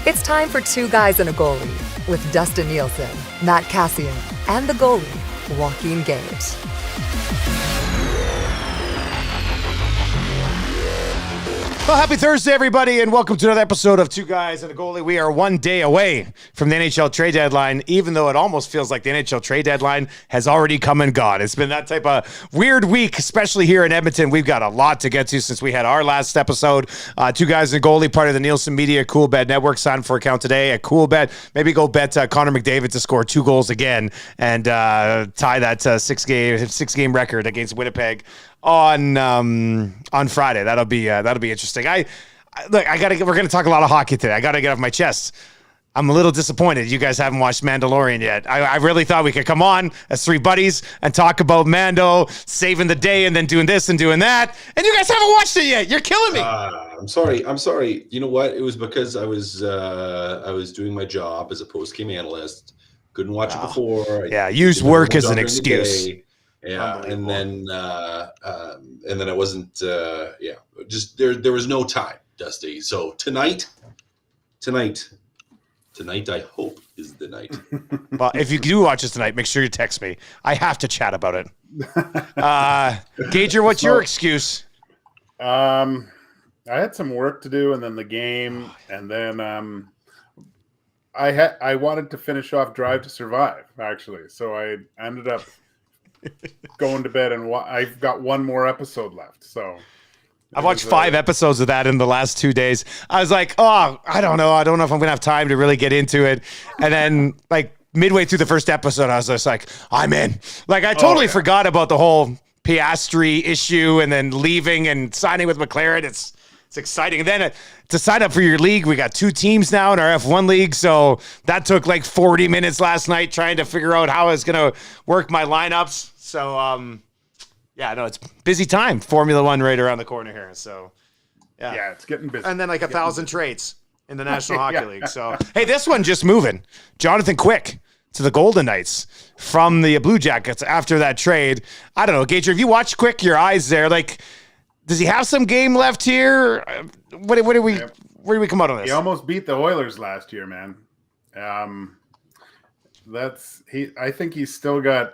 It's time for Two Guys and a Goalie with Dustin Nielsen, Matt Cassian, and the goalie, Joaquin Gate. Well, happy Thursday, everybody, and welcome to another episode of Two Guys and a Goalie. We are one day away from the NHL trade deadline, even though it almost feels like the NHL trade deadline has already come and gone. It's been that type of weird week, especially here in Edmonton. We've got a lot to get to since we had our last episode. Two Guys and a Goalie, part of the Nielsen Media Coolbet Network. Sign for account today at Coolbet. Maybe go bet Connor McDavid to score 2 goals again and tie that six-game record against Winnipeg on Friday. That'll be interesting. We're gonna talk a lot of hockey today. I gotta get off my chest. I'm a little disappointed you guys haven't watched Mandalorian yet. I really thought we could come on as 3 buddies and talk about Mando saving the day and then doing this and doing that, and you guys haven't watched it yet. You're killing me. I'm sorry. You know what? It was because I was doing my job as a post-game analyst. Couldn't watch it before. Use work as an excuse. Yeah, and then I wasn't. Just there was no time, Dusty. So tonight, I hope is the night. Well, if you do watch this tonight, make sure you text me. I have to chat about it. Gager, what's your excuse? I had some work to do, and then the game, and then I wanted to finish off Drive to Survive, actually. So I ended up going to bed, and I've got one more episode left. So I've watched 5 episodes of that in the last 2 days. I was like, I don't know if I'm going to have time to really get into it. And then, like, midway through the first episode, I was just like, I'm in. Like, I totally forgot about the whole Piastri issue and then leaving and signing with McLaren. It's exciting. And then to sign up for your league, we got 2 teams now in our F1 league. So that took like 40 minutes last night trying to figure out how I was going to work my lineups. So, it's busy time. Formula One right around the corner here. So, yeah, it's getting busy. And then like 1,000 trades in the National Hockey League. So, hey, this one just moving. Jonathan Quick to the Golden Knights from the Blue Jackets after that trade. I don't know, Gager, if you watch Quick, your eyes there, like, does he have some game left here? Where do we come out on this? He almost beat the Oilers last year, man. I think he's still got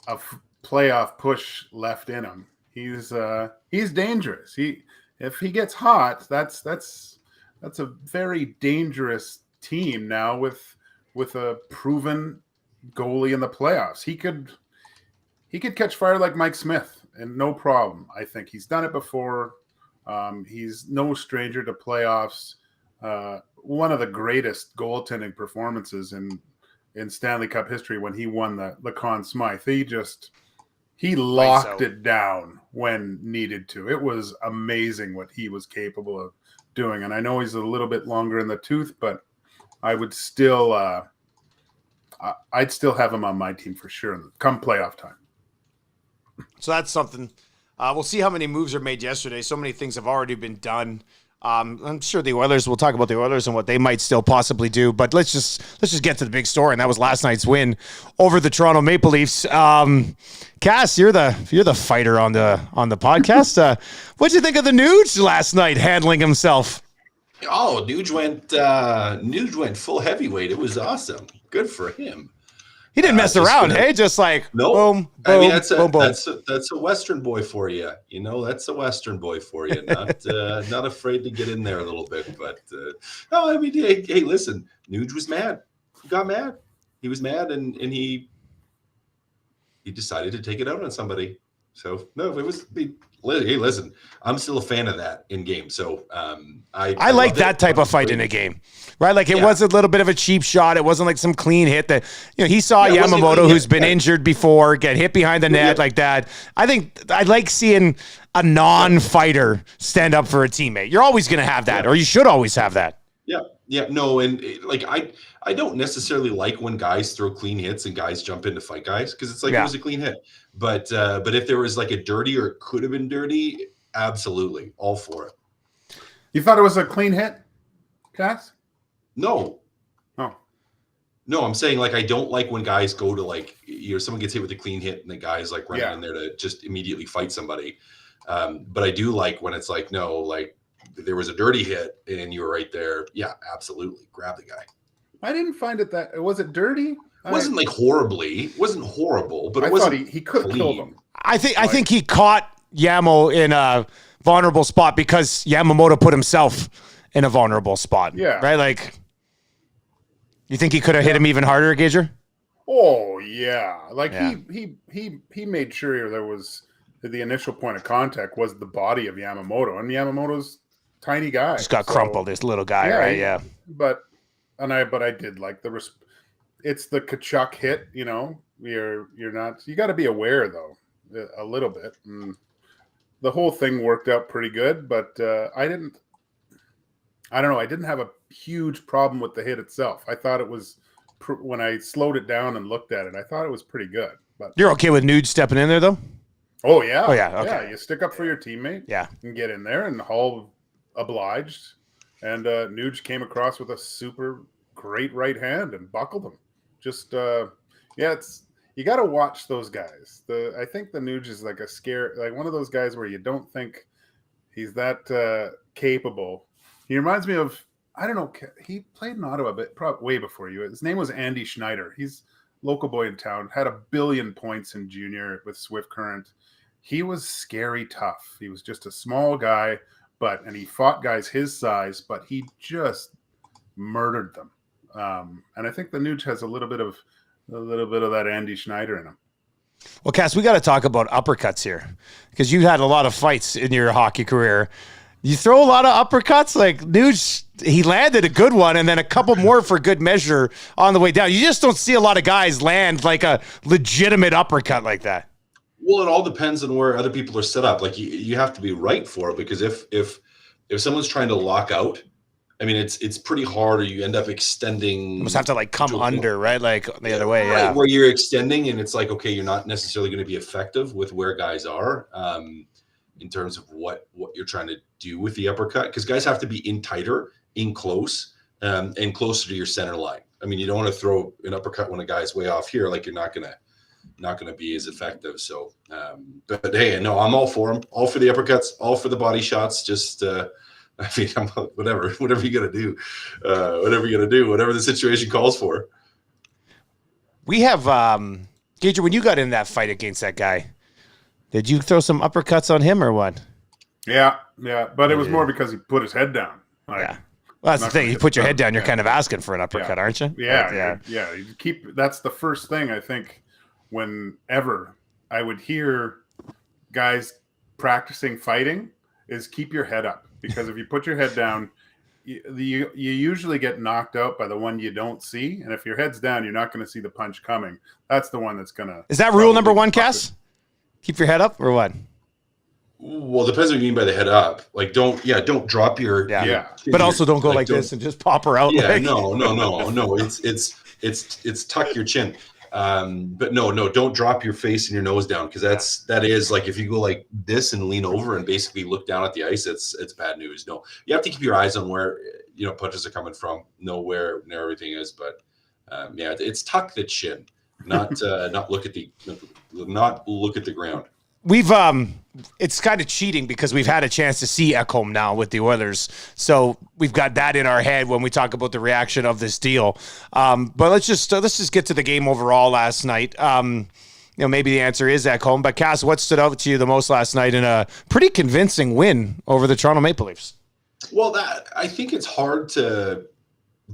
a playoff push left in him. He's dangerous. If he gets hot, that's a very dangerous team now with a proven goalie in the playoffs. He could catch fire like Mike Smith and no problem. I think he's done it before. He's no stranger to playoffs. One of the greatest goaltending performances in Stanley Cup history when he won the Conn Smythe. He locked it down when needed to. It was amazing what he was capable of doing. And I know he's a little bit longer in the tooth, but I would still I'd still have him on my team for sure come playoff time. So that's something. We'll see how many moves are made yesterday. So many things have already been done. I'm sure the Oilers, we'll talk about the Oilers and what they might still possibly do, but let's just get to the big story, and that was last night's win over the Toronto Maple Leafs. Cass, you're the fighter on the podcast. What'd you think of the Nuge last night handling himself? Oh, Nuge went full heavyweight. It was awesome. Good for him. He didn't mess around, hey? Just like, boom, boom, I mean, that's a Western boy for you. You know, that's a Western boy for you. Not afraid to get in there a little bit. But, no, I mean, hey, listen, Nuge was mad. He got mad. He was mad, and he decided to take it out on somebody. So, no, it was – hey, listen, I'm still a fan of that in game. So, I like that type of fight in a game. Right, like it was a little bit of a cheap shot. It wasn't like some clean hit that he saw Yamamoto, who's been injured before, get hit behind the net like that. I think I like seeing a non-fighter stand up for a teammate. You're always going to have that, or you should always have that. Yeah, no, and like I don't necessarily like when guys throw clean hits and guys jump in to fight guys because it's like it was a clean hit. But if there was like a dirty or it could have been dirty, absolutely, all for it. You thought it was a clean hit, Cass? No. Oh. No, I'm saying like I don't like when guys go to like someone gets hit with a clean hit and the guy's like running in there to just immediately fight somebody. But I do like when it's like no, like if there was a dirty hit and you were right there, yeah, absolutely, grab the guy. I didn't find it that. Was it dirty? It wasn't like horribly. It wasn't horrible, but I it thought wasn't. he could have killed him. I think he caught Yamo in a vulnerable spot because Yamamoto put himself in a vulnerable spot. Yeah. Right? Like, you think he could have hit him even harder, Gager? Oh yeah, like Yeah. he made sure there was the initial point of contact was the body of Yamamoto, and Yamamoto's tiny guy. Just got So, crumpled, this little guy, yeah, right? he- Yeah. But I did like it's the Kachuk hit, you know. You got to be aware though a little bit. And the whole thing worked out pretty good, but I don't know. I didn't have a huge problem with the hit itself. I thought it was when I slowed it down and looked at it, I thought it was pretty good. But You're okay with Nude stepping in there, though? oh yeah, okay. You stick up for your teammate, Yeah. and get in there, and Hull obliged, and Nuge came across with a super great right hand and buckled him. Just it's you got to watch those guys. I think the Nuge is like one of those guys where you don't think he's that capable. He reminds me of, I don't know, he played in Ottawa, but probably way before you. His name was Andy Schneider. He's a local boy in town, had 1 billion points in junior with Swift Current. He was scary tough. He was just a small guy, and he fought guys his size, but he just murdered them. And I think the Nuge has a little bit of that Andy Schneider in him. Well, Cass, we got to talk about uppercuts here because you've had a lot of fights in your hockey career. You throw a lot of uppercuts, like Nuge, he landed a good one and then a couple more for good measure on the way down. You just don't see a lot of guys land like a legitimate uppercut like that. Well, it all depends on where other people are set up. Like you have to be right for it, because if someone's trying to lock out, I mean, it's pretty hard, or you end up extending. You must have to like come under, right? Like the other way, right, yeah. where you're extending, and it's like, okay, you're not necessarily going to be effective with where guys are in terms of what you're trying to do with the uppercut, because guys have to be in tighter, in close, and closer to your center line. I mean, you don't want to throw an uppercut when a guy's way off here, like you're not gonna be as effective. So, but hey, no, I'm all for them, all for the uppercuts, all for the body shots. Just, I mean, whatever you gotta do, whatever the situation calls for. We have, Gager, when you got in that fight against that guy, did you throw some uppercuts on him or what? Yeah, but it was more because he put his head down. Yeah. Well, that's the thing. You put your head down, you're kind of asking for an uppercut, aren't you? Yeah. That's the first thing I think whenever I would hear guys practicing fighting is keep your head up, because if you put your head down, you usually get knocked out by the one you don't see, and if your head's down, you're not going to see the punch coming. That's the one that's going to. Is that rule number one, Cass? Keep your head up or what? Well, it depends what you mean by the head up. Like, don't drop your but also don't go like this and just pop her out. Yeah, like. no. It's tuck your chin. But no, don't drop your face and your nose down, because that is like, if you go like this and lean over and basically look down at the ice, it's bad news. No, you have to keep your eyes on where punches are coming from, know where everything is. But it's tuck the chin, not look at the ground. We've it's kind of cheating because we've had a chance to see Ekholm now with the Oilers, so we've got that in our head when we talk about the reaction of this deal. But let's just get to the game overall last night. Maybe the answer is Ekholm, but Cass, what stood out to you the most last night in a pretty convincing win over the Toronto Maple Leafs? Well, I think it's hard to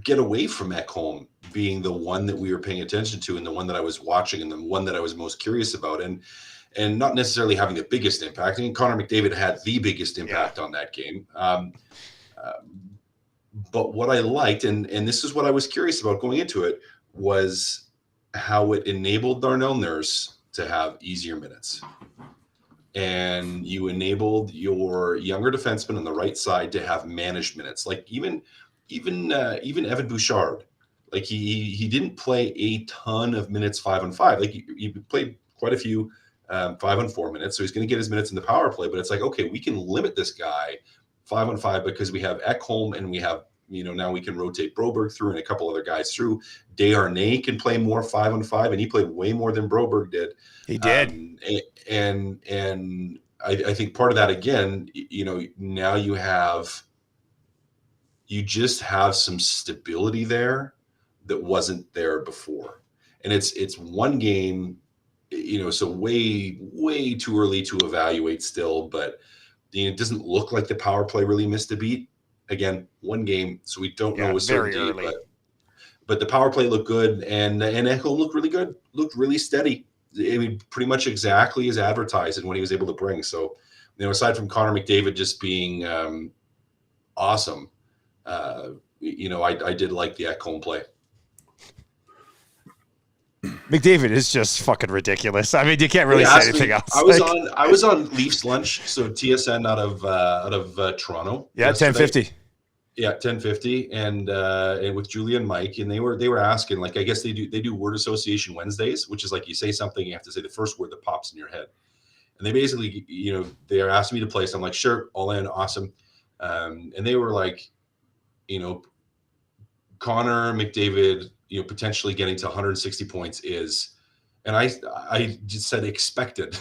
get away from Ekholm being the one that we were paying attention to, and the one that I was watching, and the one that I was most curious about, and not necessarily having the biggest impact. I mean, Connor McDavid had the biggest impact on that game. But what I liked, and this is what I was curious about going into it, was how it enabled Darnell Nurse to have easier minutes. And you enabled your younger defenseman on the right side to have managed minutes. Like even Evan Bouchard, like he didn't play a ton of minutes 5-on-5. Like he played quite a few 5-on-4 minutes, so he's going to get his minutes in the power play. But it's like, okay, we can limit this guy 5-on-5 because we have Ekholm, and we have now we can rotate Broberg through and a couple other guys through. Desharnais can play more 5-on-5, and he played way more than Broberg did. He did. And I think part of that, again, now you just have some stability there that wasn't there before. And it's one game, so way too early to evaluate still, but it doesn't look like the power play really missed a beat. Again, one game, so we don't know with certainty, but the power play looked good, and Ekholm looked really good, looked really steady. I mean, pretty much exactly as advertised and what he was able to bring. So, aside from Connor McDavid just being awesome, I did like the Ekholm play. McDavid is just fucking ridiculous. I mean, you can't really say anything else. I was on Leafs lunch, so TSN out of Toronto. Yeah, yesterday. 10:50. Yeah, 10:50, and with Julia and Mike, and they were asking, like, I guess they do word association Wednesdays, which is like you say something, you have to say the first word that pops in your head, and they basically, they're asking me to play, so I'm like, sure, all in, awesome, and they were like, Connor McDavid, potentially getting to 160 points is, and I just said expected.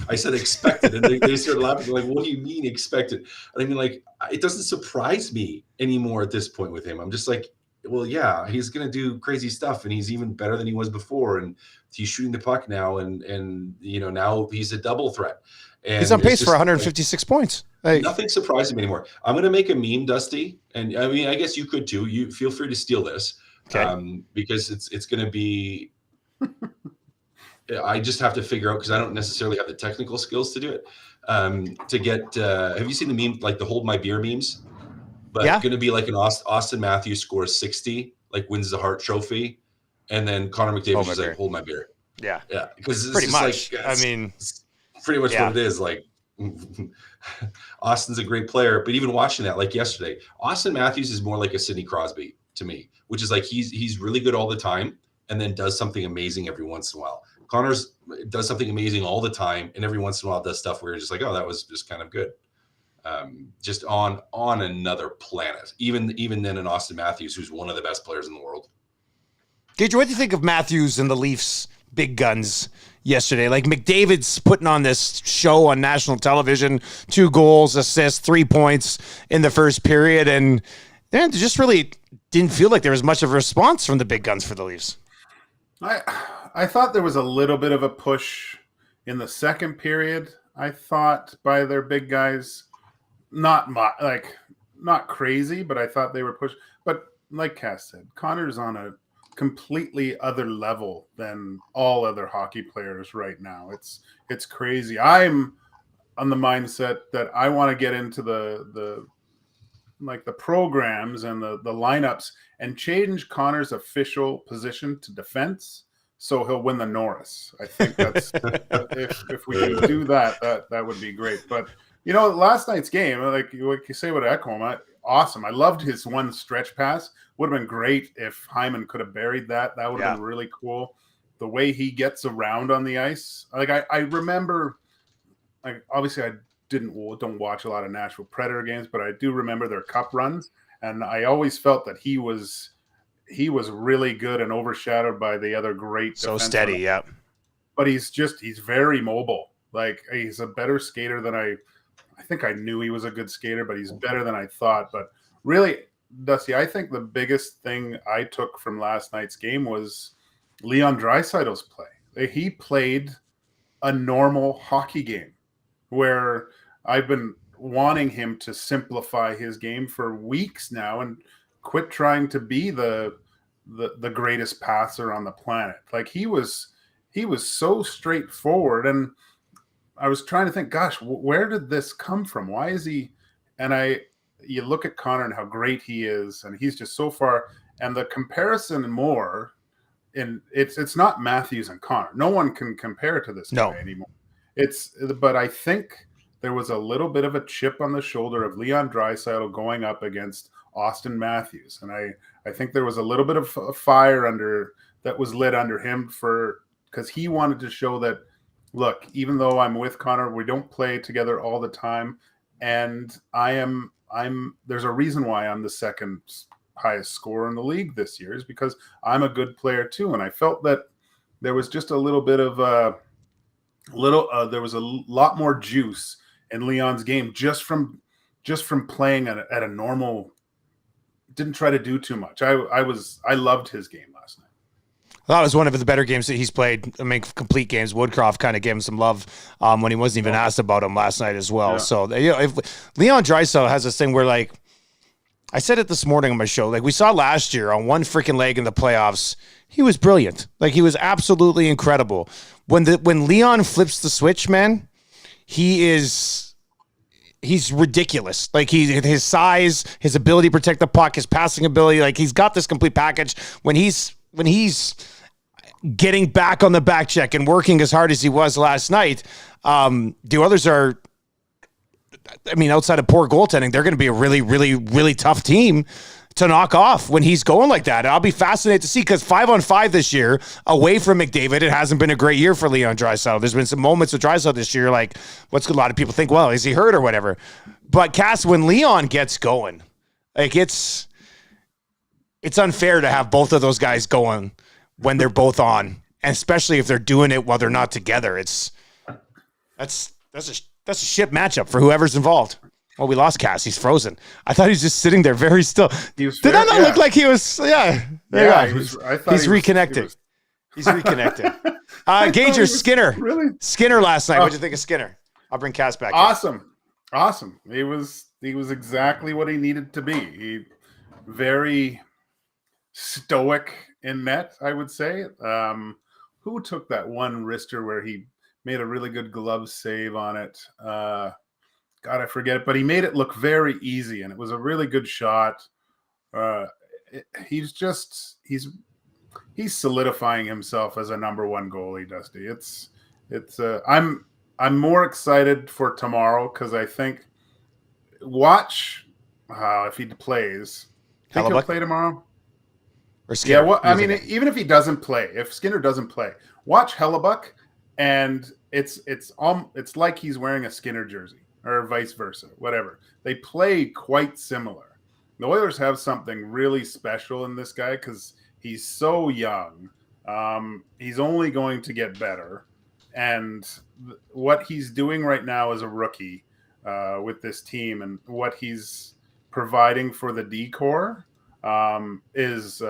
I said expected, and they started laughing, like, what do you mean expected? And I mean, like, it doesn't surprise me anymore at this point with him. I'm just like, well, yeah, he's going to do crazy stuff, and he's even better than he was before, and he's shooting the puck now, and now he's a double threat. And he's on pace for 156 points. Hey. Nothing surprises me anymore. I'm going to make a meme, Dusty, and I mean, I guess you could too. You feel free to steal this, because it's going to be. I just have to figure out, because I don't necessarily have the technical skills to do it. To get, have you seen the meme, like the Hold My Beer memes? But it's going to be like an Austin Matthews scores 60, like wins the Hart Trophy, and then Connor McDavid is like, Hold My Beer. Yeah, because it's pretty much. Like, I mean, it's pretty much what it is. Like, Austin's a great player, but even watching that, like yesterday, Austin Matthews is more like a Sidney Crosby to me, which is like he's really good all the time, and then does something amazing every once in a while. Connors does something amazing all the time, and every once in a while does stuff where you're just like, oh, that was just kind of good. Just on another planet. Even then in Austin Matthews, who's one of the best players in the world. Gage, what do you think of Matthews and the Leafs big guns yesterday? Like, McDavid's putting on this show on national television, 2 goals, assists, 3 points in the first period, and then just really didn't feel like there was much of a response from the big guns for the Leafs. I thought there was a little bit of a push in the second period. I thought by their big guys, not crazy, but I thought they were pushed. But like Cass said, Connor's on a completely other level than all other hockey players right now. It's crazy. I'm on the mindset that I want to get into the programs and the lineups and change Connor's official position to defense, so he'll win the Norris. I think that's if we can do that would be great. But last night's game, like what you say about Ekholm, awesome. I loved his one stretch pass. Would have been great if Hyman could have buried that. That would have been really cool. The way he gets around on the ice, like I remember, like obviously I don't watch a lot of Nashville Predator games, but I do remember their cup runs, and I always felt that he was really good and overshadowed by the other great. So steady, yeah. But he's very mobile. Like, he's a better skater than I think I knew he was a good skater, but he's better than I thought. But really, Dusty, I think the biggest thing I took from last night's game was Leon Draisaitl's play. He played a normal hockey game, where I've been wanting him to simplify his game for weeks now and quit trying to be the greatest passer on the planet. Like, he was so straightforward, and I was trying to think, gosh, where did this come from? Why is he? And you look at Connor and how great he is, and he's just so far. And the comparison more, and it's not Matthews and Connor. No one can compare to this guy anymore. But I think there was a little bit of a chip on the shoulder of Leon Draisaitl going up against Austin Matthews, and I think there was a little bit of a fire that was lit under him because he wanted to show that, look, even though I'm with Connor, we don't play together all the time, and there's a reason why I'm the second highest scorer in the league this year, is because I'm a good player too. And I felt that there was just a little bit of there was a lot more juice in Leon's game just from playing at a normal. Didn't try to do too much. I loved his game last night. That was one of the better games that he's played. I mean, complete games. Woodcroft kind of gave him some love when he wasn't even asked about him last night as well. Yeah. So, if Leon Draisaitl has this thing where, like, I said it this morning on my show, like we saw last year on one freaking leg in the playoffs, he was brilliant. Like, he was absolutely incredible. When Leon flips the switch, man, he's ridiculous. Like, his size, his ability to protect the puck, his passing ability, like he's got this complete package. When he's getting back on the back check and working as hard as he was last night, the others are, I mean, outside of poor goaltending, they're going to be a really, really, really tough team to knock off when he's going like that. I'll be fascinated to see, because 5-on-5 this year away from McDavid, it hasn't been a great year for Leon Draisaitl. There's been some moments with Draisaitl this year, like a lot of people think, well, is he hurt or whatever? But Cass, when Leon gets going, like it's unfair to have both of those guys going when they're both on, and especially if they're doing it while they're not together. That's a shit matchup for whoever's involved. Well, we lost Cass. He's frozen. I thought he was just sitting there very still. Did that not look like he was? Yeah. He's reconnecting. He's reconnecting. Gager, Skinner. Really? Skinner last night. What'd you think of Skinner? I'll bring Cass back. Awesome. He was exactly what he needed to be. He very stoic in net, I would say. Who took that one wrister where he made a really good glove save on it? God, I forget it, but he made it look very easy, and it was a really good shot. He's solidifying himself as a number one goalie, Dusty. I'm more excited for tomorrow, because I think if he plays. Think he'll play tomorrow? Or Skinner? Yeah, I mean, even if he doesn't play, if Skinner doesn't play, watch Hellebuyck, and it's like he's wearing a Skinner jersey, or vice versa, whatever. They play quite similar. The Oilers have something really special in this guy, because he's so young. He's only going to get better. And what he's doing right now as a rookie with this team, and what he's providing for the D-core is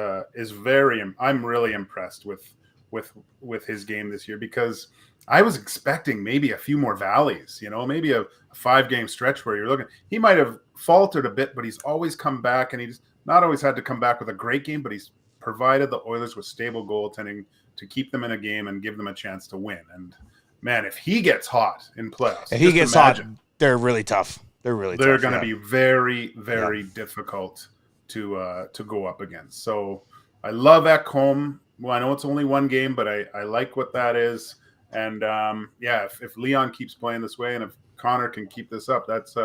very. I'm really impressed with his game this year, because I was expecting maybe a few more valleys, maybe a 5-game stretch where you're looking. He might have faltered a bit, but he's always come back, and he's not always had to come back with a great game, but he's provided the Oilers with stable goaltending to keep them in a game and give them a chance to win. And man, if he gets hot in playoffs, if he gets hot, they're really tough. They're going to be very, very difficult to go up against. So I love Ekholm. Well, I know it's only one game, but I like what that is. And if Leon keeps playing this way, and if Connor can keep this up, that's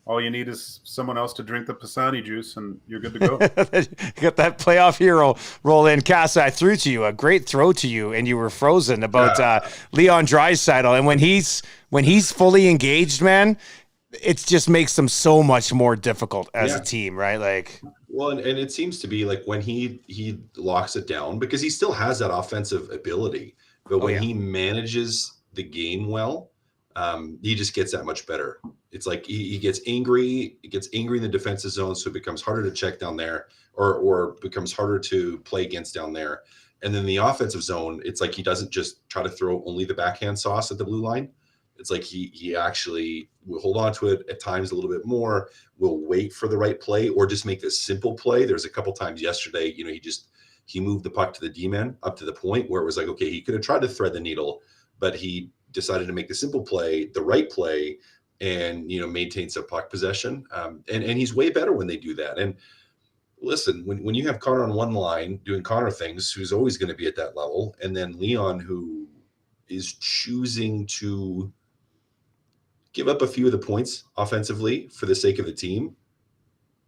all you need is someone else to drink the Pisani juice, and you're good to go. You got that playoff hero roll in. Cass, I threw to you a great throw to you, and you were frozen about Leon Draisaitl. And when he's fully engaged, man, it just makes them so much more difficult as a team, right? Like, well, and it seems to be like when he locks it down, because he still has that offensive ability, but when he manages the game well, he just gets that much better. It's like he gets angry. It gets angry in the defensive zone, so it becomes harder to check down there, or becomes harder to play against down there. And then the offensive zone, it's like he doesn't just try to throw only the backhand sauce at the blue line. It's like he actually will hold on to it at times a little bit more, will wait for the right play, or just make this simple play. There's a couple times yesterday, he moved the puck to the D-man up to the point where it was like, okay, he could have tried to thread the needle, but he decided to make the simple play, the right play, and maintain some puck possession. And he's way better when they do that. And listen, when you have Connor on one line doing Connor things, who's always going to be at that level, and then Leon, who is choosing to give up a few of the points offensively for the sake of the team,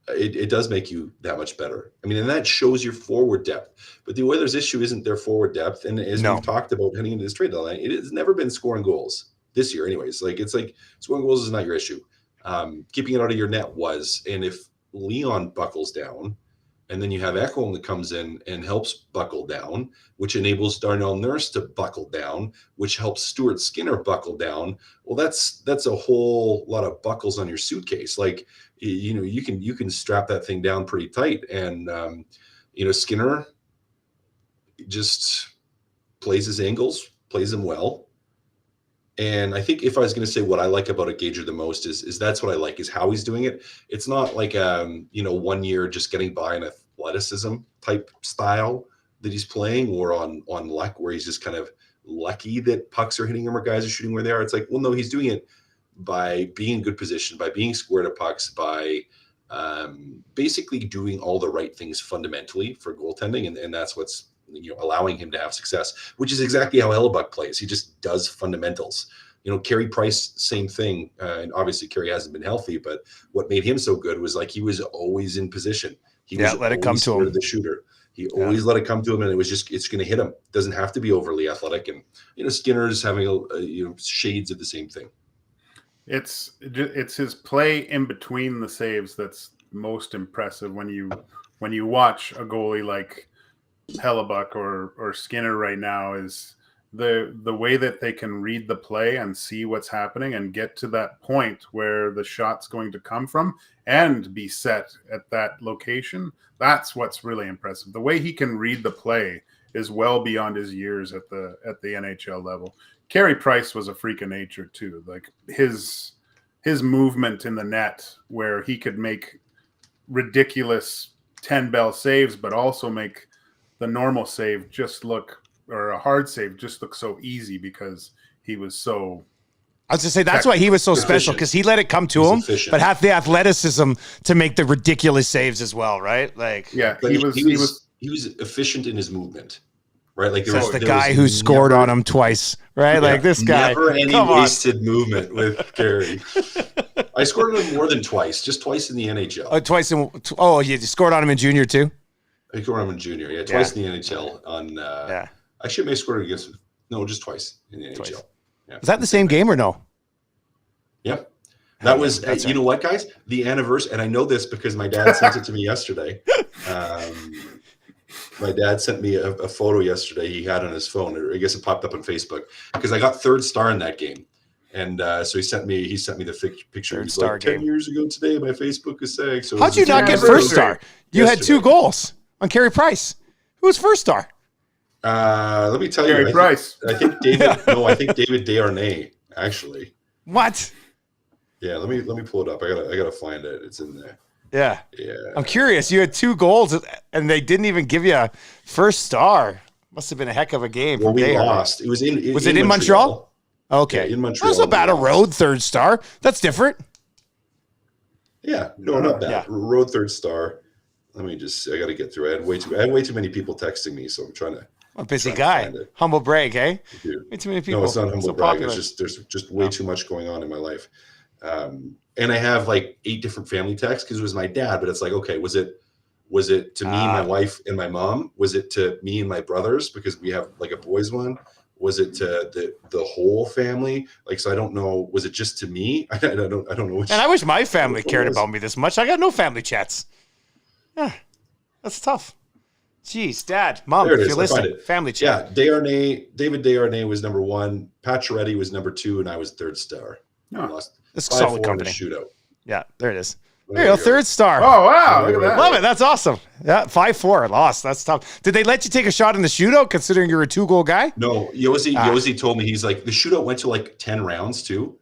it does make you that much better. I mean, and that shows your forward depth. But the Oilers' issue isn't their forward depth. And as we've talked about heading into this trade deadline, it has never been scoring goals this year anyways. It's like scoring goals is not your issue. Keeping it out of your net was. And if Leon buckles down, And then you have Ekholm that comes in and helps buckle down, which enables Darnell Nurse to buckle down, which helps Stuart Skinner buckle down. Well, that's a whole lot of buckles on your suitcase. Like, you know, you can strap that thing down pretty tight. And, you know, Skinner just plays his angles, plays them well. And I think if I was going to say what I like about a Gager the most is that's what I like, is how he's doing it. It's not like, you know, 1 year just getting by an athleticism type style that he's playing, or on luck, where he's just kind of lucky that pucks are hitting him or guys are shooting where they are. It's like, well, no, he's doing it by being in good position, by being square to pucks, by basically doing all the right things fundamentally for goaltending. And that's what's, you know, allowing him to have success, which is exactly how Hellebuck plays. He just does fundamentals. You know, Carey Price, same thing. And obviously Carey hasn't been healthy, but what made him so good was like, he was always in position. He was let it come to him. The shooter. He always let it come to him, and it was just, it's going to hit him. It doesn't have to be overly athletic. And, you know, Skinner's having you know, shades of the same thing. It's his play in between the saves that's most impressive when you watch a goalie like Hellebuck or Skinner right now, is the way that they can read the play and see what's happening and get to that point where the shot's going to come from and be set at that location. That's what's really impressive. The way he can read the play is well beyond his years at the NHL level. Carey Price was a freak of nature too. Like his movement in the net, where he could make ridiculous 10-bell saves, but also make the normal save just look, or a hard save just look so easy, because he was so. I was going to say, that's why he was so special, because he let it come to him, but had the athleticism to make the ridiculous saves as well, right? Like, yeah, he was efficient in his movement, right? Like, there was the guy who scored on him twice, right? Yeah, like this guy. Never any wasted movement with Carey. I scored on him more than twice, just twice in the NHL. Twice in, you scored on him in junior too? I scored on him in junior, twice in the NHL. Actually, I may have scored against him. No, just twice in the NHL. Yeah. Was that the same game or no? Yep. That was, you know what, guys? The anniversary, and I know this because my dad sent it to me yesterday. My dad sent me a photo yesterday he had on his phone, or I guess it popped up on Facebook, because I got third star in that game. And so he sent me the picture. He's like, 10 years ago today, my Facebook is saying. So how'd you not get first star? You had 2 goals on Carey Price. Who was first star? Let me tell you, Carey Price. I think David. No, I think David Desharnais, actually. What? Yeah, let me pull it up. I gotta find it. It's in there. Yeah. Yeah. I'm curious. You had 2 goals, and they didn't even give you a first star. Must have been a heck of a game. Well, we lost. It was in Montreal? Okay. Yeah, in Montreal. That's about a road third star. That's different. Yeah. No, not bad. Yeah. Road third star. Let me I got to get through. I had way too many people texting me, so I'm trying to. A busy guy. Humble brag, hey? Way too many people. No, it's not humble brag. It's just there's just way too much going on in my life. And I have like 8 different family texts because it was my dad, but it's like, okay, was it to me, my wife, and my mom? Was it to me and my brothers because we have like a boys one? Was it to the whole family? Like, so I don't know. Was it just to me? I don't know. And I wish my family cared about me this much. I got no family chats. Yeah, that's tough. Jeez, Dad, Mom, if you're listening, family chat. Yeah, David Desharnais was number 1. Pacioretty was number 2, and I was third star. No, that's solid company. Shootout. Yeah, there it is. There you go, third star. Oh, wow, look at that. Love it. That's awesome. Yeah, 5-4, lost. That's tough. Did they let you take a shot in the shootout, considering you're a 2-goal guy? No, Yossi told me, he's like, the shootout went to like 10 rounds too.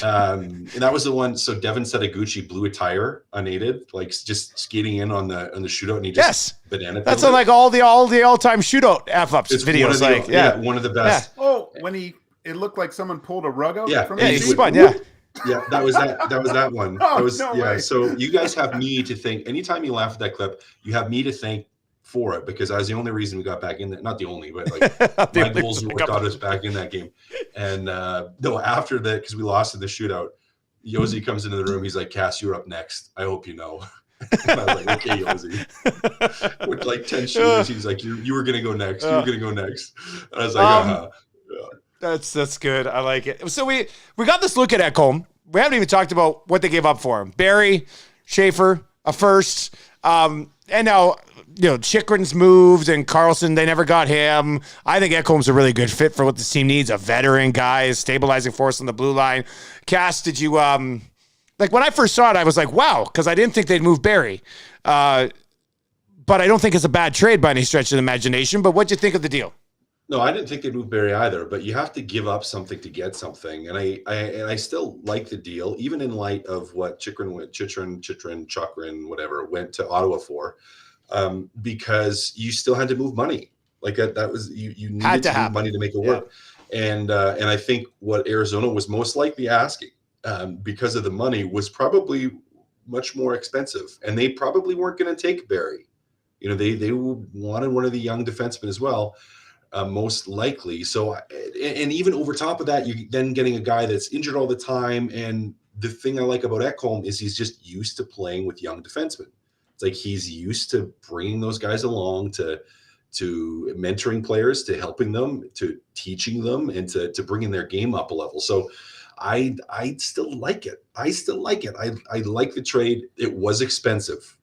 And that was the one. So Devin Setaguchi blew a tire unaided, like just skating in on the shootout, and he just banana. That's on like all the all-time shootout F-ups videos. One of the best. Yeah. Oh, when it looked like someone pulled a rug out. From he spun. Yeah. Yeah, that was that one. Oh, no way. So you guys have me to thank. Anytime you laugh at that clip, you have me to thank for it, because I was the only reason we got back in there. Not the only, but like my goals were what got us back in that game. And no, after that, because we lost in the shootout, Yossi comes into the room. He's like, "Cass, you're up next. I hope you know." And I was like, "Okay, Yossi." With like 10 shooters, he's like, "You were gonna go next. You were gonna go next." And I was like, Yeah. That's good. I like it. So we got this look at Ekholm. We haven't even talked about what they gave up for him. Barry, Schaefer, a first. And now Chikrin's moved and Carlson, they never got him. I think Ekholm's a really good fit for what this team needs. A veteran guy, stabilizing force on the blue line. Cass, did you, like when I first saw it, I was like, wow, because I didn't think they'd move Barry. But I don't think it's a bad trade by any stretch of the imagination. But what'd you think of the deal? No, I didn't think they'd move Barry either, but you have to give up something to get something. And I still like the deal, even in light of what Chikrin, whatever, went to Ottawa for, because you still had to move money. Like that was, you needed to move money to make it work. And I think what Arizona was most likely asking, because of the money, was probably much more expensive. And they probably weren't going to take Barry. They wanted one of the young defensemen as well. Most likely. So, and even over top of that, you're then getting a guy that's injured all the time. And the thing I like about Ekholm is he's just used to playing with young defensemen. It's like he's used to bringing those guys along, to mentoring players, to helping them, to teaching them, and to bringing their game up a level. So I still like it. I like the trade. It was expensive.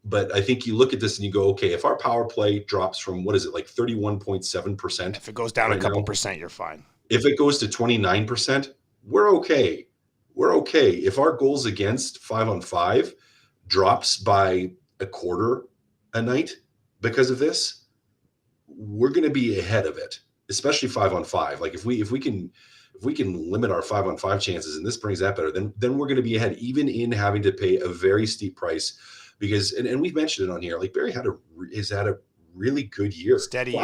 But I think you look at this and you go, okay, if our power play drops from, what is it, like 31.7%? If it goes down a couple percent, you're fine. If it goes to 29%, we're okay. We're okay. If our goals against 5-on-5 drops by a quarter a night because of this, we're going to be ahead of it, especially 5-on-5. Like if we can limit our 5-on-5 chances, and this brings that better, then we're going to be ahead, even in having to pay a very steep price. Because, and we've mentioned it on here, like Barry has had a really good year. Steady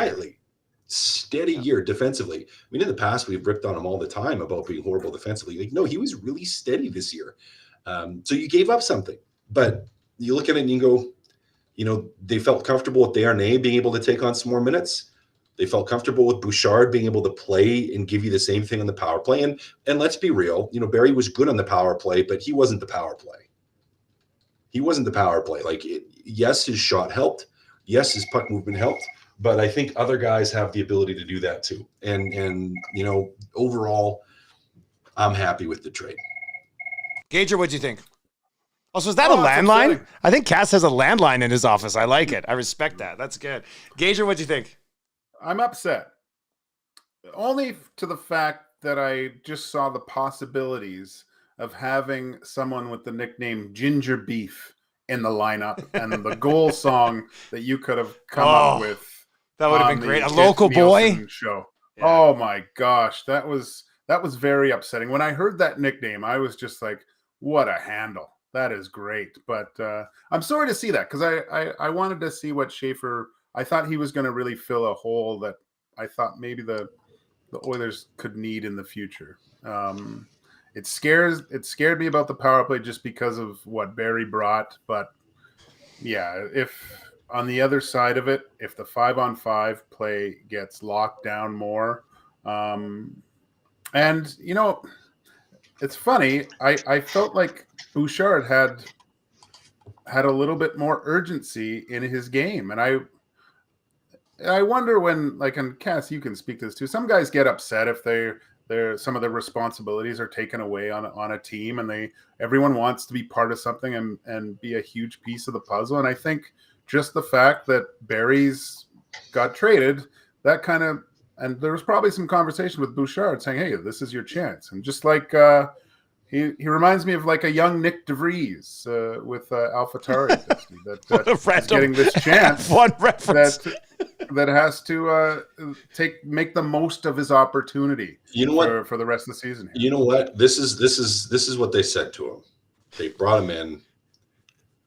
year defensively. I mean, in the past, we've ripped on him all the time about being horrible defensively. Like, no, he was really steady this year. So you gave up something. But you look at it and you go, they felt comfortable with Desharnais being able to take on some more minutes. They felt comfortable with Bouchard being able to play and give you the same thing on the power play. And let's be real, Barry was good on the power play, but he wasn't the power play. He wasn't the power play. Yes, his shot helped. Yes, his puck movement helped. But I think other guys have the ability to do that too. And overall, I'm happy with the trade. Gager, what'd you think? Also, is that a landline? I think Cass has a landline in his office. I like it. I respect that. That's good. Gager, what'd you think? I'm upset. Only to the fact that I just saw the possibilities of having someone with the nickname Ginger Beef in the lineup and the goal song that you could have come up with. That would have been great. A local boy show. Yeah. Oh my gosh. That was very upsetting. When I heard that nickname, I was just like, what a handle. That is great. But I'm sorry to see that, because I wanted to see what Schaefer, I thought he was going to really fill a hole that I thought maybe the Oilers could need in the future. It scared me about the power play just because of what Barry brought. But yeah, if on the other side of it, if the 5-on-5 play gets locked down more, and it's funny, I felt like Bouchard had a little bit more urgency in his game, and I wonder when, like, and Cass, you can speak to this too. Some guys get upset if some of their responsibilities are taken away on a team, and everyone wants to be part of something and be a huge piece of the puzzle. And I think just the fact that Barry's got traded, that kind of, and there was probably some conversation with Bouchard saying, "Hey, this is your chance." And just like he reminds me of like a young Nick DeVries with AlphaTauri that is getting this chance. One reference. That has to make the most of his opportunity. You know what? For the rest of the season. You know what? This is what they said to him. They brought him in, and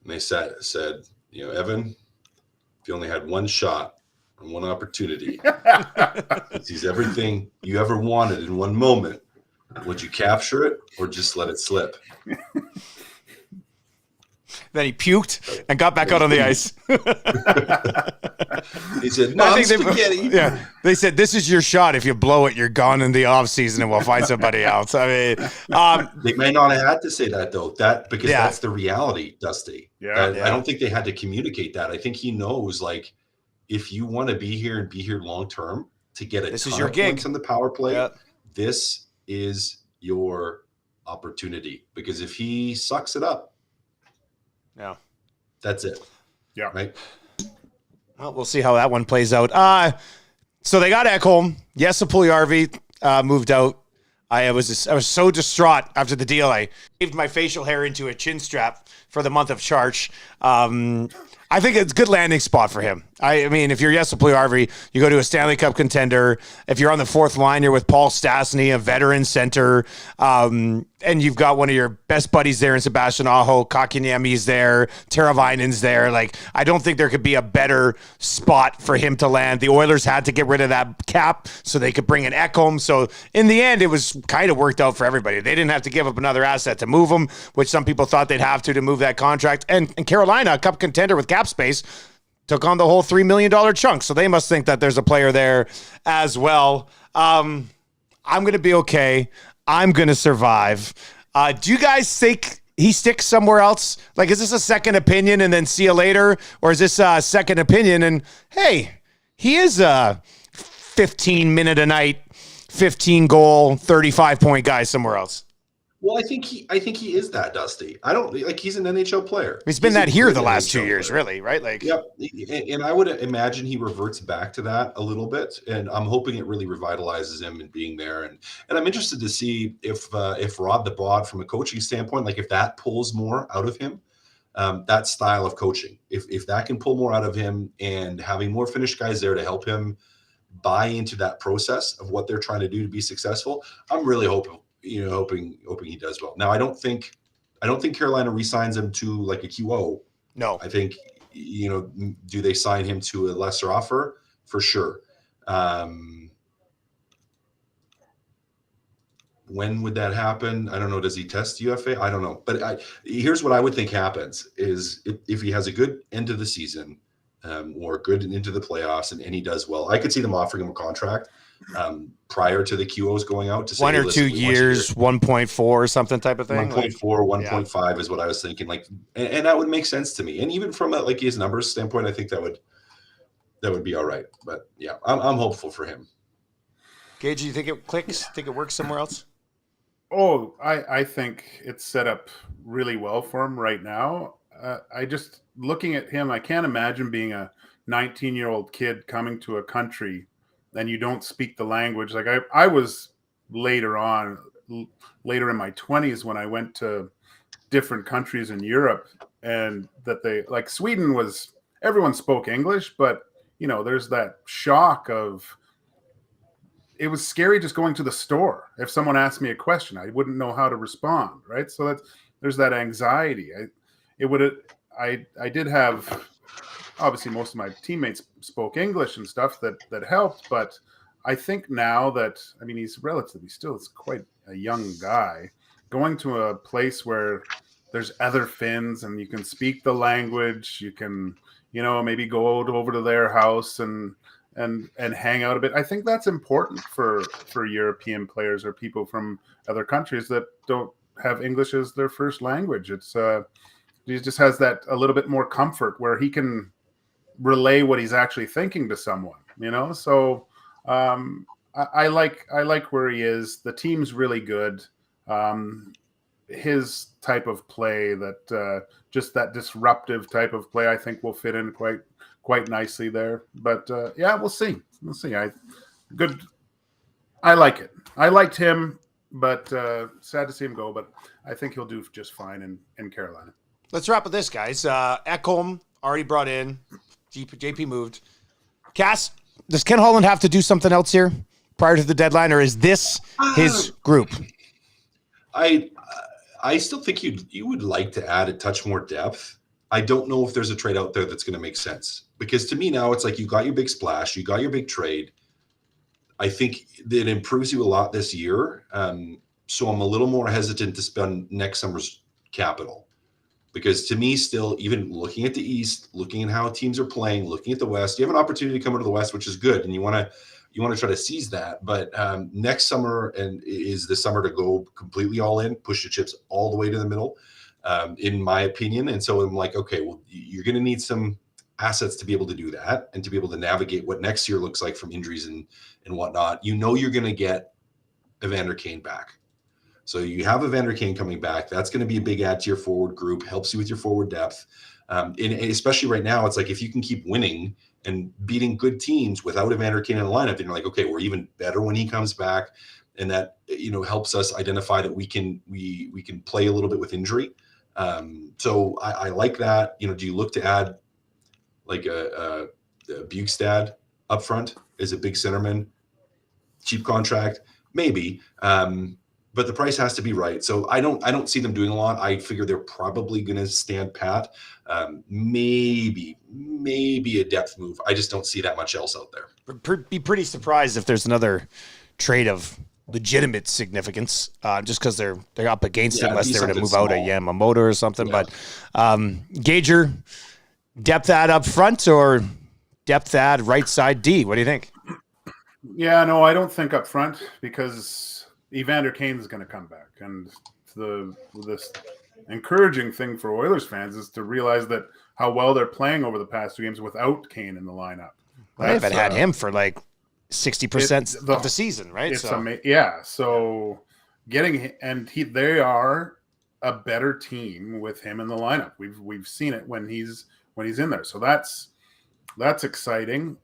they said, Evan, if you only had one shot and one opportunity, sees everything you ever wanted in one moment, would you capture it or just let it slip? Then he puked and got back out on the ice. He said, "No, spaghetti." They said, "This is your shot. If you blow it, you're gone in the off season, and we'll find somebody else." I mean, they may not have had to say that though. Because that's the reality, Dusty. I don't think they had to communicate that. I think he knows, like, if you want to be here and be here long term to get a this ton is your of gig points on the power play, this is your opportunity. Because if he sucks it up, that's it. Yeah. Right. Well, we'll see how that one plays out. So they got Ekholm. Yes, Puljujärvi moved out. I was so distraught after the deal. I shaved my facial hair into a chin strap for the month of Charge. I think it's a good landing spot for him. I mean, if you're Jesse Puljujärvi, you go to a Stanley Cup contender. If you're on the fourth line, you're with Paul Stastny, a veteran center, and you've got one of your best buddies there in Sebastian Aho. Kotkaniemi's there. Teravainen's there. Like, I don't think there could be a better spot for him to land. The Oilers had to get rid of that cap so they could bring in Ekholm. So in the end, it was kind of worked out for everybody. They didn't have to give up another asset to move him, which some people thought they'd have to move that contract. And Carolina, a cup contender with cap space, took on the whole $3 million chunk. So they must think that there's a player there as well. I'm going to be okay. I'm going to survive. Do you guys think he sticks somewhere else? Like, is this a second opinion and then see you later? Or is this a second opinion and, hey, he is a 15-minute a night, 15-goal, 35-point guy somewhere else? Well, I think he is that, Dusty. I don't like he's an NHL player. He's been that here the last 2 NHL years, player. really, right? Like, Yep. And I would imagine he reverts back to that a little bit, and I'm hoping it really revitalizes him and being there. And I'm interested to see if Rod the Bod, from a coaching standpoint, like if that pulls more out of him, that style of coaching. If that can pull more out of him, and having more finished guys there to help him buy into that process of what they're trying to do to be successful, I'm really hoping he does well. Now, I don't think Carolina re-signs him to like a QO. no. I think, do they sign him to a lesser offer? For sure. When would that happen? I don't know. Does he test UFA? I don't know. But here's what I would think happens is if he has a good end of the season, or good into the playoffs, and he does well, I could see them offering him a contract prior to the QOs going out to say, 1 or listen, 2 years, 1.4 or something type of thing. 1.4, 1.5 is what I was thinking. Like, and that would make sense to me. And even from his numbers standpoint, I think that would be all right. But yeah, I'm hopeful for him. Gage, do you think it clicks? Think it works somewhere else? Oh, I think it's set up really well for him right now. I just, looking at him, I can't imagine being a 19-year-old kid coming to a country and you don't speak the language. Like I was later in my 20s when I went to different countries in Europe, and that they, like Sweden, was everyone spoke English, but there's that shock of, it was scary just going to the store. If someone asked me a question, I wouldn't know how to respond, right? So there's that anxiety. I did have, obviously most of my teammates spoke English and stuff that helped, but I think now that, I mean, he's relatively still, it's quite a young guy, going to a place where there's other Finns and you can speak the language, you can, maybe go over to their house and hang out a bit. I think that's important for European players or people from other countries that don't have English as their first language. It's he just has that a little bit more comfort where he can relay what he's actually thinking to someone, So I like where he is. The team's really good. His type of play, that just that disruptive type of play, I think will fit in quite nicely there. But yeah, we'll see. I like it. I liked him, but sad to see him go. But I think he'll do just fine in Carolina. Let's wrap with this, guys. Ekholm already brought in. JP moved. Cass, does Ken Holland have to do something else here prior to the deadline, or is this his group? I still think you would like to add a touch more depth. I don't know if there's a trade out there that's going to make sense, because to me now it's like you got your big splash, you got your big trade. I think that it improves you a lot this year. So I'm a little more hesitant to spend next summer's capital. Because to me, still, even looking at the East, looking at how teams are playing, looking at the West, you have an opportunity to come into the West, which is good, and you want to try to seize that. But next summer is the summer to go completely all in, push the chips all the way to the middle, in my opinion. And so I'm like, okay, well, you're going to need some assets to be able to do that and to be able to navigate what next year looks like from injuries and whatnot. You're going to get Evander Kane back. So you have Evander Kane coming back. That's going to be a big add to your forward group, helps you with your forward depth. And especially right now, it's like if you can keep winning and beating good teams without Evander Kane in the lineup, then you're like, okay, we're even better when he comes back. And that, helps us identify that we can play a little bit with injury. So I like that. Do you look to add like a Bukestad up front as a big centerman, cheap contract, maybe. But the price has to be right. So I don't see them doing a lot. I figure they're probably going to stand pat. Maybe a depth move. I just don't see that much else out there. Be pretty surprised if there's another trade of legitimate significance, just because they're up against it, unless they were to move out a Yamamoto or something. Yeah. But Gager, depth add up front or depth add right side D? What do you think? Yeah, no, I don't think up front, because Evander Kane is going to come back, and this encouraging thing for Oilers fans is to realize that how well they're playing over the past 2 games without Kane in the lineup. Well, they haven't had him for like 60% of the season, right? So they are a better team with him in the lineup. We've seen it when he's in there. So that's exciting.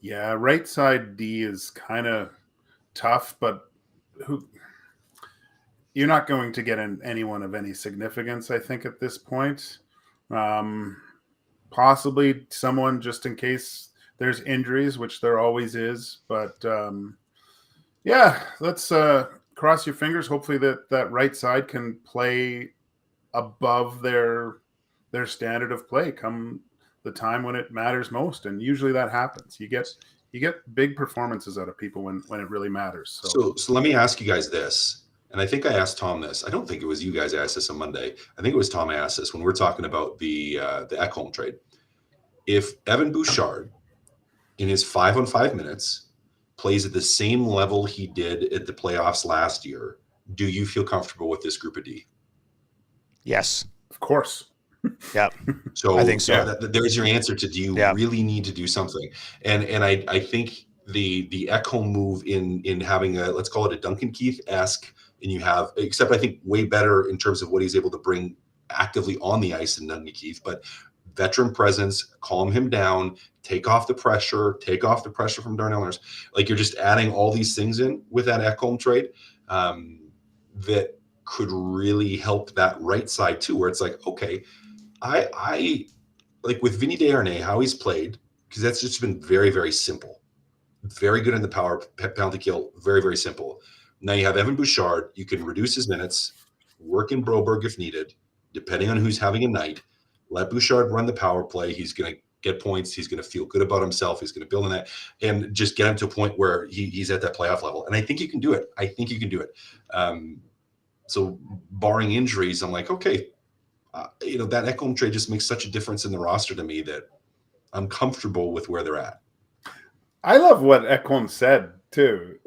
Right side D is kind of tough, but you're not going to get anyone of any significance, I think, at this point. Possibly someone just in case there's injuries, which there always is. But let's cross your fingers. Hopefully that right side can play above their standard of play come the time when it matters most, and usually that happens. You get big performances out of people when it really matters. So let me ask you guys this. And I think I asked Tom this. I don't think it was you guys asked this on Monday. I think it was Tom asked this when we were talking about the Ekholm trade. If Evan Bouchard, in his 5-on-5 minutes, plays at the same level he did at the playoffs last year, do you feel comfortable with this group of D? Yes. Of course. Yeah. So I think so. There's your answer to, do you really need to do something? And I think the Ekholm move in having let's call it a Duncan Keith-esque, and you have, except I think way better in terms of what he's able to bring actively on the ice than Duncan Keith, but veteran presence, calm him down, take off the pressure from Darnell Nurse. Like, you're just adding all these things in with that Ekholm trade that could really help that right side too, where it's like, okay, I like with Vinny Desharnais, how he's played, because that's just been very, very simple. Very good in the power penalty kill, very, very simple. Now you have Evan Bouchard. You can reduce his minutes, work in Broberg if needed, depending on who's having a night. Let Bouchard run the power play. He's going to get points. He's going to feel good about himself. He's going to build on that and just get him to a point where he's at that playoff level. And I think you can do it. So barring injuries, I'm like, okay, that Ekholm trade just makes such a difference in the roster to me that I'm comfortable with where they're at. I love what Ekholm said too.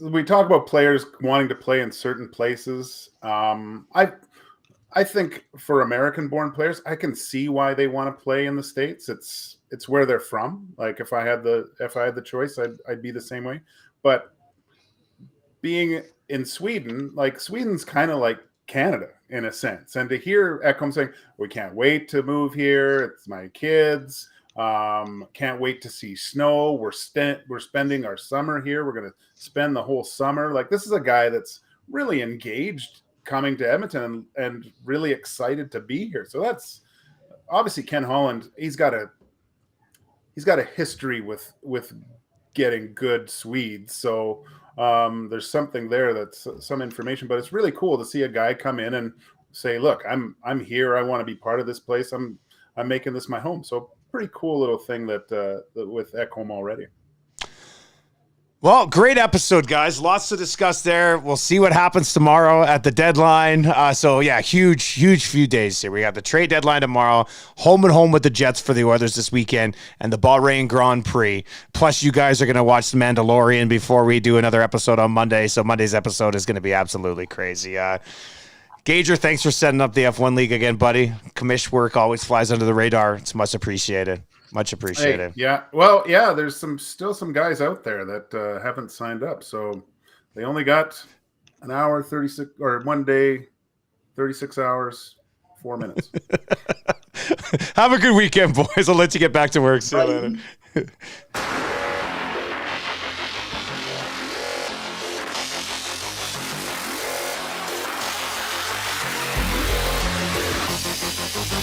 We talk about players wanting to play in certain places. I think for American-born players, I can see why they want to play in the States. It's where they're from. Like, if I had the choice, I'd be the same way. But being in Sweden, like, Sweden's kind of like Canada in a sense. And to hear Ekholm saying, "We can't wait to move here. It's my kids. Can't wait to see snow. We're spending our summer here. We're going to spend the whole summer." Like, this is a guy that's really engaged coming to Edmonton and really excited to be here. So that's obviously Ken Holland. He's got a history with getting good Swedes. So there's something there, that's some information, but it's really cool to see a guy come in and say, "Look, I'm here. I want to be part of this place. I'm making this my home." So pretty cool little thing that with Ekholm already. Well, great episode, guys. Lots to discuss there. We'll see what happens tomorrow at the deadline. Huge few days here. We got the trade deadline tomorrow, home and home with the Jets for the Oilers this weekend, and the Bahrain Grand Prix. Plus, you guys are going to watch The Mandalorian before we do another episode on Monday, so Monday's episode is going to be absolutely crazy. Gager, thanks for setting up the F1 League again, buddy. Commish work always flies under the radar. It's much appreciated. Much appreciated. Yeah. Well, yeah, there's still some guys out there that haven't signed up. So they only got an hour, 36, or 1 day, 36 hours, 4 minutes. Have a good weekend, boys. I'll let you get back to work. See you later.